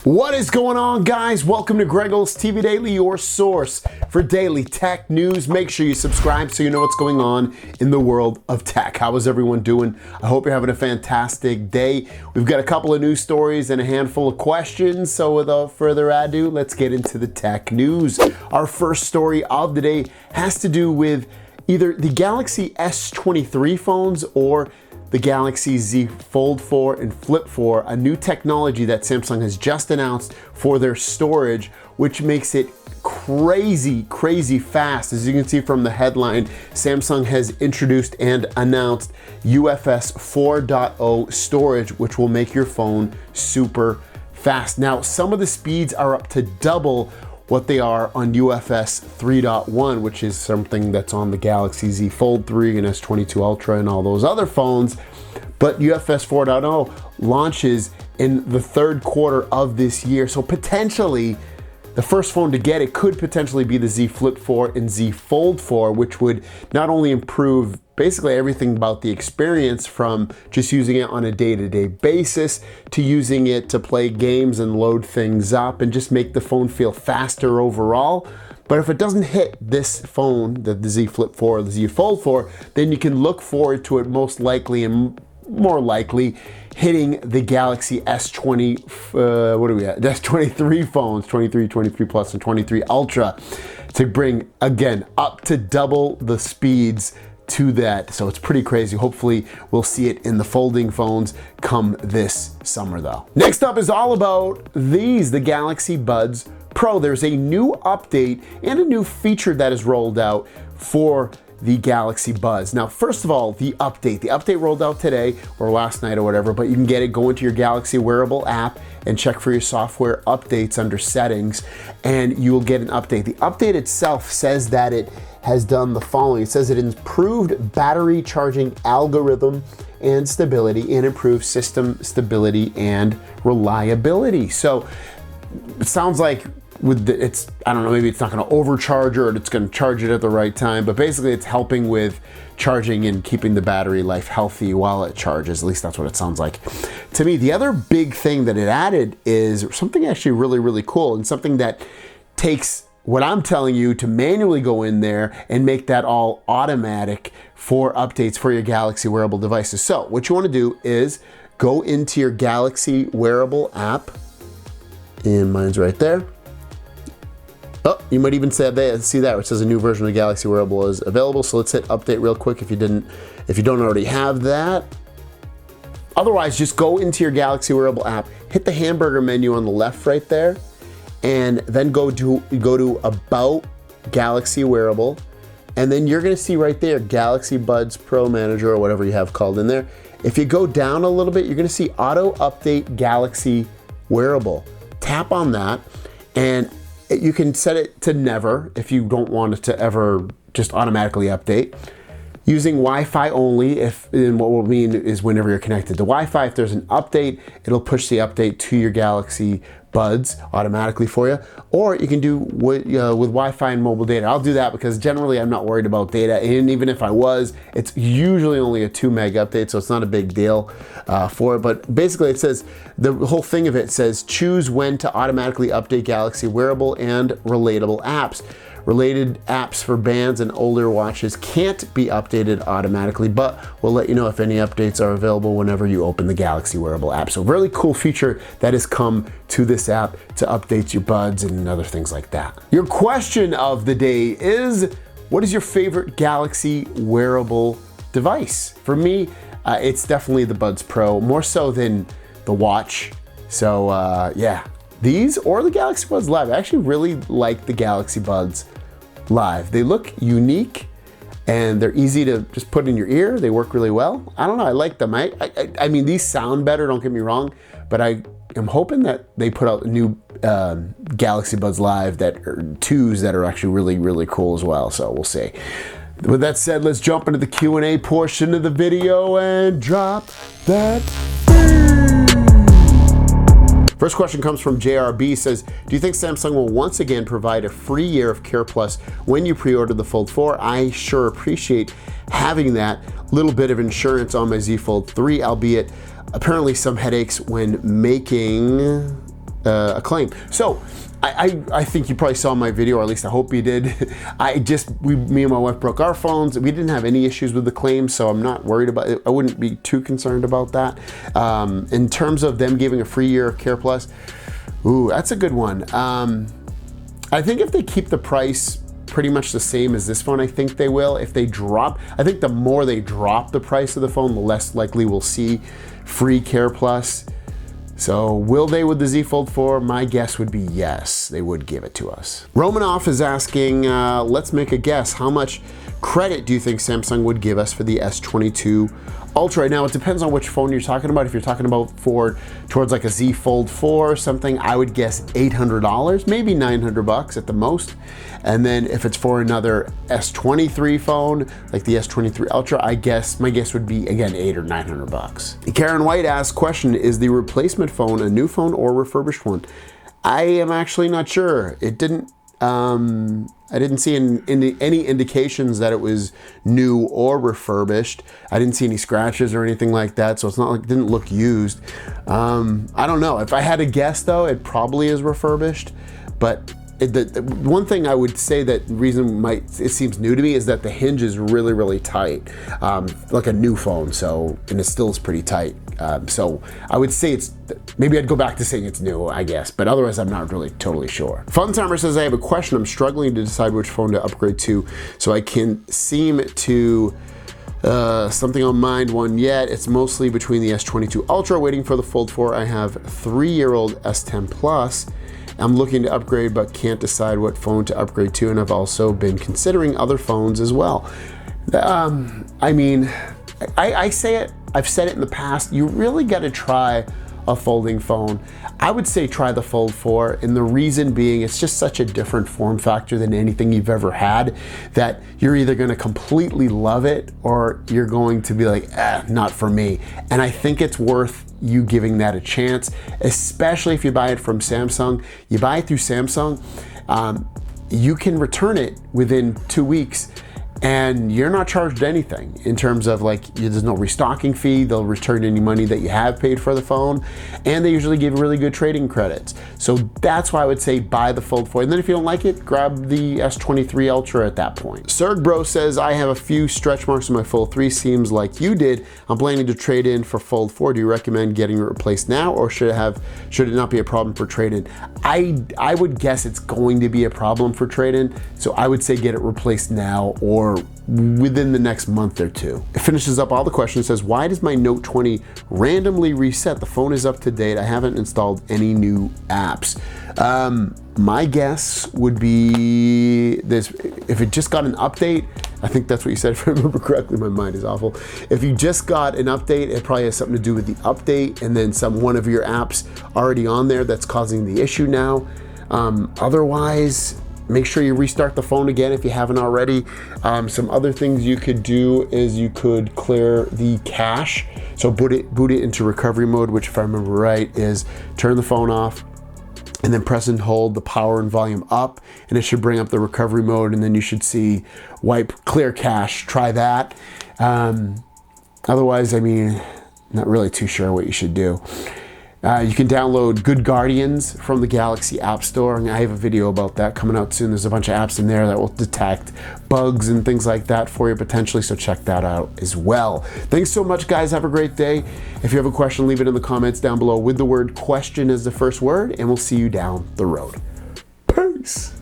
What is going on, guys? Welcome to Greggles TV Daily, your source for daily tech news. Make sure you subscribe so you know what's going on in the world of tech. How is everyone doing? I hope you're having a fantastic day. We've got a couple of news stories and a handful of questions. So without further ado, let's get into the tech news. Our first story of the day has to do with either the Galaxy S23 phones or the Galaxy Z Fold4 and Flip4, a new technology that Samsung has just announced for their storage, which makes it crazy fast. As you can see from the headline, Samsung has introduced and announced UFS 4.0 storage, which will make your phone super fast. Now, some of the speeds are up to double what they are on UFS 3.1, which is something that's on the Galaxy Z Fold 3 and S22 Ultra and all those other phones. But UFS 4.0 launches in the third quarter of this year. So potentially, the first phone to get it could potentially be the Z Flip 4 and Z Fold 4, which would not only improve basically everything about the experience, from just using it on a day-to-day basis to using it to play games and load things up and just make the phone feel faster overall. But if it doesn't hit this phone, the Z Flip 4 or the Z Fold 4, then you can look forward to it most likely and more likely hitting the Galaxy S20, what are we at? S23 phones, 23, 23 Plus, and 23 Ultra, to bring, again, up to double the speeds to that. So it's pretty crazy. Hopefully we'll see it in the folding phones come this summer though. Next up is all about these, the Galaxy Buds Pro. There's a new update and a new feature that is rolled out for the Galaxy Buds. Now, first of all, the update rolled out today or last night or whatever, but you can get it, go into your Galaxy wearable app and check for your software updates under settings, and you will get an update. The update itself says that it has done the following. It says it improved battery charging algorithm and stability and improved system stability and reliability. So it sounds like with the, I don't know, maybe it's not going to overcharge or it's going to charge it at the right time, but basically it's helping with charging and keeping the battery life healthy while it charges. At least that's what it sounds like to me. The other big thing that it added is something actually really cool, and something that takes what I'm telling you to manually go in there and make that all automatic for updates for your Galaxy wearable devices. So what you want to do is go into your Galaxy wearable app, and mine's right there. Oh, you might even see that, which says a new version of the Galaxy wearable is available. So let's hit update real quick if you don't already have that. Otherwise, just go into your Galaxy wearable app, hit the hamburger menu on the left right there, and then go to About Galaxy Wearable, and then you're gonna see right there Galaxy Buds Pro Manager or whatever you have called in there. If you go down a little bit, you're gonna see Auto Update Galaxy Wearable. Tap on that, and you can set it to never if you don't want it to ever just automatically update. Using Wi-Fi only, and what will mean is whenever you're connected to Wi-Fi, if there's an update, it'll push the update to your Galaxy Buds automatically for you. Or you can do with Wi-Fi and mobile data. I'll do that because generally I'm not worried about data, and even if I was, it's usually only a 2 meg update, so it's not a big deal for it. But basically it says, the whole thing of it says, choose when to automatically update Galaxy wearable and relatable apps. Related apps for bands and older watches can't be updated automatically, but we'll let you know if any updates are available whenever you open the Galaxy wearable app. So really cool feature that has come to this app to update your buds and other things like that. Your question of the day is, what is your favorite Galaxy wearable device? For me, it's definitely the Buds Pro, more so than the watch. So yeah, these or the Galaxy Buds Live. I actually really like the Galaxy Buds Live. They look unique and they're easy to just put in your ear. They work really well. I don't know, I like them. I mean, these sound better, don't get me wrong, but I am hoping that they put out new Galaxy Buds Live that are 2s that are actually really cool as well. So we'll see. With that said, let's jump into the Q&A portion of the video and drop that beat. First question comes from JRB, says, do you think Samsung will once again provide a free year of Care Plus when you pre-order the Fold 4? I sure appreciate having that little bit of insurance on my Z Fold 3, albeit apparently some headaches when making a claim. So I think you probably saw my video, or at least I hope you did. Me and my wife broke our phones. We didn't have any issues with the claim, so I'm not worried about it. I wouldn't be too concerned about that. In terms of them giving a free year of Care Plus, ooh, that's a good one. I think if they keep the price pretty much the same as this phone, I think they will. If they drop, I think the more they drop the price of the phone, the less likely we'll see free Care Plus. So will they with the Z Fold 4? My guess would be yes, they would give it to us. Romanoff is asking, let's make a guess. How much credit do you think Samsung would give us for the S22 Ultra? Now, it depends on which phone you're talking about. If you're talking about towards like a Z Fold 4 or something, I would guess $800, maybe $900 at the most. And then if it's for another S23 phone, like the S23 Ultra, my guess would be, again, $800 or $900. Karen White asks, question, is the replacement phone a new phone or refurbished one? I am actually not sure. It didn't, I didn't see any indications that it was new or refurbished. I didn't see any scratches or anything like that, so it's not like it didn't look used. I don't know. If I had to guess though, it probably is refurbished, but the one thing I would say that reason it seems new to me is that the hinge is really, really tight, like a new phone. So, and it still is pretty tight. So I would say maybe I'd go back to saying it's new, I guess, but otherwise I'm not really totally sure. Fun Timer says, I have a question. I'm struggling to decide which phone to upgrade to, so I can seem to something on mind one yet. It's mostly between the S22 Ultra, waiting for the Fold 4. I have 3-year-old S10 Plus. I'm looking to upgrade but can't decide what phone to upgrade to, and I've also been considering other phones as well. I mean, I've said it in the past, you really got to try a folding phone. I would say try the Fold 4, and the reason being it's just such a different form factor than anything you've ever had that you're either going to completely love it or you're going to be like, not for me. And I think it's worth you giving that a chance, especially if you buy it from Samsung. You buy it through Samsung, you can return it within 2 weeks and you're not charged anything in terms of like, there's no restocking fee. They'll return any money that you have paid for the phone, and they usually give really good trading credits. So that's why I would say buy the Fold 4. And then if you don't like it, grab the S23 Ultra at that point. Sergbro says, I have a few stretch marks in my Fold 3, seems like you did. I'm planning to trade in for Fold 4. Do you recommend getting it replaced now, or should it not be a problem for trade-in? I would guess it's going to be a problem for trade-in, so I would say get it replaced now or within the next month or two. It finishes up all the questions. It says, why does my Note 20 randomly reset? The phone is up to date. I haven't installed any new apps. My guess would be this: if it just got an update, I think that's what you said, if I remember correctly, my mind is awful. If you just got an update, it probably has something to do with the update and then one of your apps already on there that's causing the issue now. Otherwise, make sure you restart the phone again if you haven't already. Some other things you could do is you could clear the cache. So boot it into recovery mode, which if I remember right is turn the phone off and then press and hold the power and volume up, and it should bring up the recovery mode, and then you should see wipe clear cache. Try that. Otherwise, I mean, not really too sure what you should do. You can download Good Guardians from the Galaxy App Store, and I have a video about that coming out soon. There's a bunch of apps in there that will detect bugs and things like that for you potentially, so check that out as well. Thanks so much, guys. Have a great day. If you have a question, leave it in the comments down below with the word question as the first word, and we'll see you down the road. Peace.